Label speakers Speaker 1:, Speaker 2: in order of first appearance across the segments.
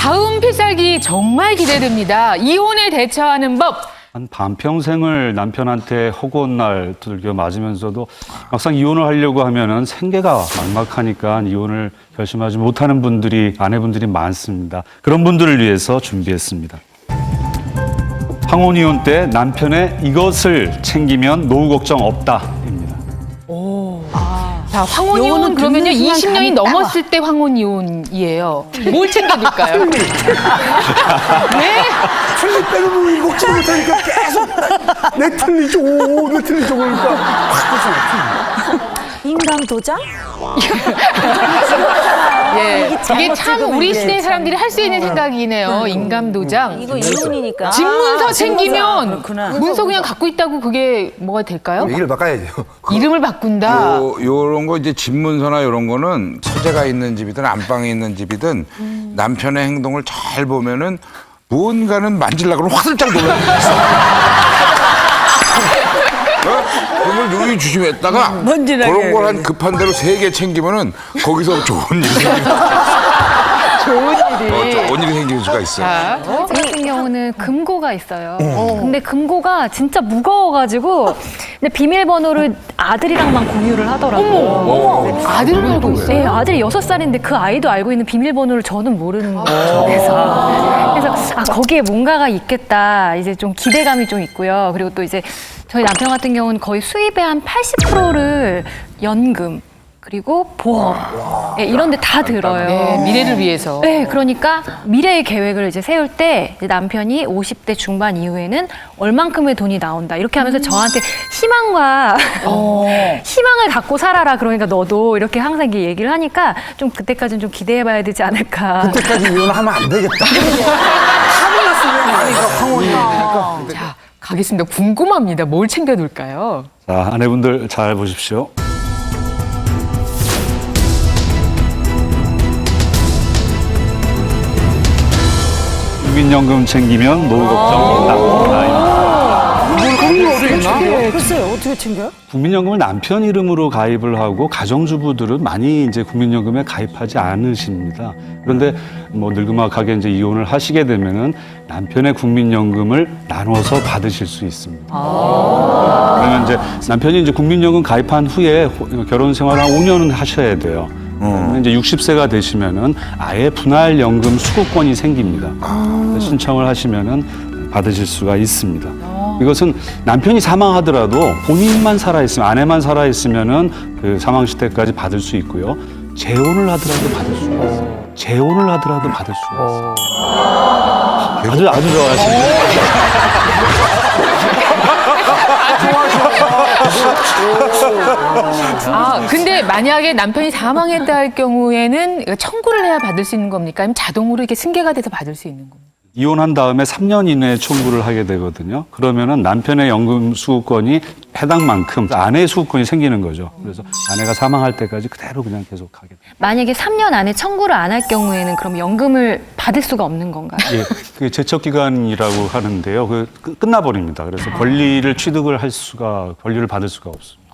Speaker 1: 다음 필살기 정말 기대됩니다. 이혼에 대처하는 법.
Speaker 2: 한 반평생을 남편한테 허구한 날 두들겨 맞으면서도 막상 이혼을 하려고 하면은 생계가 막막하니까 이혼을 결심하지 못하는 분들이, 아내분들이 많습니다. 그런 분들을 위해서 준비했습니다. 황혼 이혼 때 남편의 이것을 챙기면 노후 걱정 없다입니다.
Speaker 1: 자, 황혼 이혼 그러면요 20년이 넘었을 때 황혼 이혼이에요. 뭘 챙겨둘까요? 네?
Speaker 3: 틀리 빼고 읽지 못하니까 계속 내 틀리죠, 내 틀리죠 그러니까 확
Speaker 4: 인감 도장?
Speaker 1: 예, 이게 참 우리 시대 사람들이 할 수 있는 생각이네요. 인감 도장.
Speaker 4: 이거 이혼이니까.
Speaker 1: 집문서 챙기면
Speaker 4: 그렇구나.
Speaker 1: 문서 그냥 갖고 있다고 그게 뭐가 될까요?
Speaker 3: 얘기를 바꿔야죠.
Speaker 1: 이름을 바꾼다.
Speaker 5: 요런 거 이제 집문서나 요런 거는 소재가 있는 집이든 안방에 있는 집이든 남편의 행동을 잘 보면은 무언가는 만지려고 그러면 화들짝 놀라요. 그걸 누이 주심했다가 그런 걸 한 급한 대로 3개 챙기면은 거기서 좋은 일이 좋은 일이 생길 수가 있어요.
Speaker 6: 저 같은 경우는 금고가 있어요. 근데 금고가 진짜 무거워가지고 근데 비밀번호를 아들이랑만 공유를 하더라고요.
Speaker 1: 아들을 알고 있어요.
Speaker 6: 네, 아들이 6살인데 그 아이도 알고 있는 비밀번호를 저는 모르는 거예요. 그래서 거기에 뭔가가 있겠다. 이제 좀 기대감이 좀 있고요. 그리고 또 이제 저희 남편 같은 경우는 거의 수입의 한 80%를 연금 그리고 보험 이런 데 다 들어요.
Speaker 1: 네, 미래를 위해서.
Speaker 6: 네, 그러니까 미래의 계획을 이제 세울 때 이제 남편이 50대 중반 이후에는 얼만큼의 돈이 나온다. 이렇게 하면서 저한테 희망과 희망을 갖고 살아라. 그러니까 너도 이렇게 항상 이렇게 얘기를 하니까 좀 그때까지는 좀 기대해봐야 되지 않을까.
Speaker 3: 그때까지 이혼하면 안 되겠다. 타고났으면 아니까 황혼이니까.
Speaker 1: 자, 가겠습니다. 궁금합니다. 뭘 챙겨둘까요?
Speaker 2: 자, 아내분들 잘 보십시오. 국민연금 챙기면 노후 걱정 없다.
Speaker 4: 글쎄요, 어떻게 챙겨요?
Speaker 2: 국민연금을 남편 이름으로 가입을 하고 가정주부들은 많이 이제 국민연금에 가입하지 않으십니다. 그런데 뭐 늙음악하게 이제 이혼을 하시게 되면은 남편의 국민연금을 나눠서 받으실 수 있습니다. 그러면 이제 남편이 이제 국민연금 가입한 후에 결혼 생활 한 5년은 하셔야 돼요. 그러면 이제 60세가 되시면은 아예 분할연금 수급권이 생깁니다. 신청을 하시면은 받으실 수가 있습니다. 이것은 남편이 사망하더라도 본인만 살아있으면, 아내만 살아있으면은 그 사망 시대까지 받을 수 있고요. 재혼을 하더라도 받을 수가 있어요. 재혼을 하더라도 받을 수가 있어요. 아주 좋아하시네요.
Speaker 1: 근데 만약에 남편이 사망했다 할 경우에는 청구를 해야 받을 수 있는 겁니까? 아니면 자동으로 이렇게 승계가 돼서 받을 수 있는 겁니까?
Speaker 2: 이혼한 다음에 3년 이내에 청구를 하게 되거든요. 그러면은 남편의 연금 수급권이 해당 만큼 아내의 수급권이 생기는 거죠. 그래서 아내가 사망할 때까지 그대로 그냥 계속 하게 돼요.
Speaker 6: 만약에 3년 안에 청구를 안 할 경우에는 그럼 연금을 받을 수가 없는 건가요?
Speaker 2: 예, 그게 제척기간이라고 하는데요. 끝나버립니다. 그래서 권리를 취득을 권리를 받을 수가 없습니다.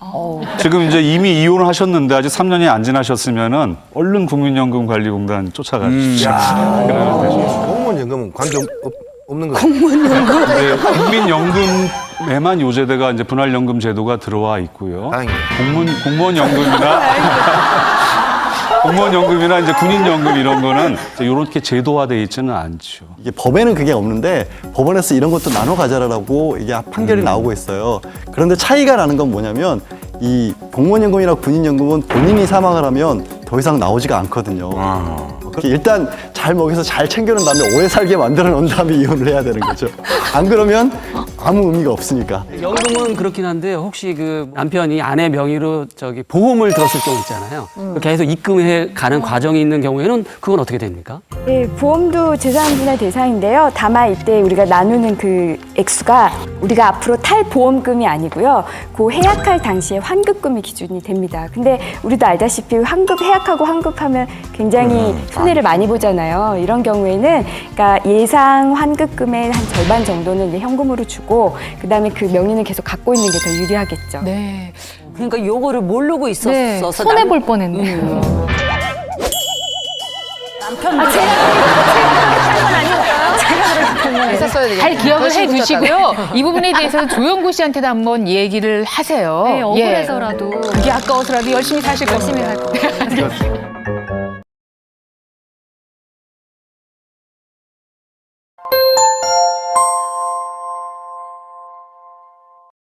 Speaker 2: 지금 이제 이미 이혼을 하셨는데 아직 3년이 안 지나셨으면은 얼른 국민연금관리공단 쫓아가시죠. 그러면 되죠.
Speaker 3: 공무원연금은 관계 없는 거예요.
Speaker 2: 이제 국민연금에만 요제대가 이제 분할연금 제도가 들어와 있고요.
Speaker 3: 다행이네요.
Speaker 2: 공무원연금이나 이제 군인연금 이런 거는 이렇게 제도화돼 있지는 않죠.
Speaker 7: 이게 법에는 그게 없는데 법원에서 이런 것도 나눠 가져라라고 이게 판결이 나오고 있어요. 그런데 차이가 나는 건 뭐냐면 이 공무원연금이나 군인연금은 본인이 사망을 하면 더 이상 나오지가 않거든요. 일단 잘 먹여서 잘 챙겨놓은 다음에 오래 살게 만들어 놓은 다음에 이혼을 해야 되는 거죠. 안 그러면 아무 의미가 없으니까.
Speaker 8: 연금은 그렇긴 한데 혹시 그 남편이 아내 명의로 보험을 들었을 경우 있잖아요. 계속 입금해 가는 과정이 있는 경우에는 그건 어떻게 됩니까?
Speaker 9: 네, 보험도 재산분할 대상인데요. 다만 이때 우리가 나누는 그 액수가 우리가 앞으로 탈 보험금이 아니고요. 그 해약할 당시에 환급금이 기준이 됩니다. 근데 우리도 알다시피 해약하고 환급하면 굉장히 손해를 많이 보잖아요. 이런 경우에는 그러니까 예상 환급금의 한 절반 정도는 이제 현금으로 주고 그다음에 그 명의는 계속 갖고 있는 게 더 유리하겠죠.
Speaker 1: 네.
Speaker 4: 그러니까 요거를 모르고 있었어서
Speaker 6: 네, 손해볼 뻔했네요.
Speaker 4: 남편
Speaker 1: 잘 기억을 해두시고요. 이 부분에 대해서는 조영구 씨한테도 한번 얘기를 하세요.
Speaker 6: 네, 억울해서라도
Speaker 1: 그게 아까워서라도 열심히 사실
Speaker 6: 열심히
Speaker 1: 겁니다.
Speaker 6: 할 거예요.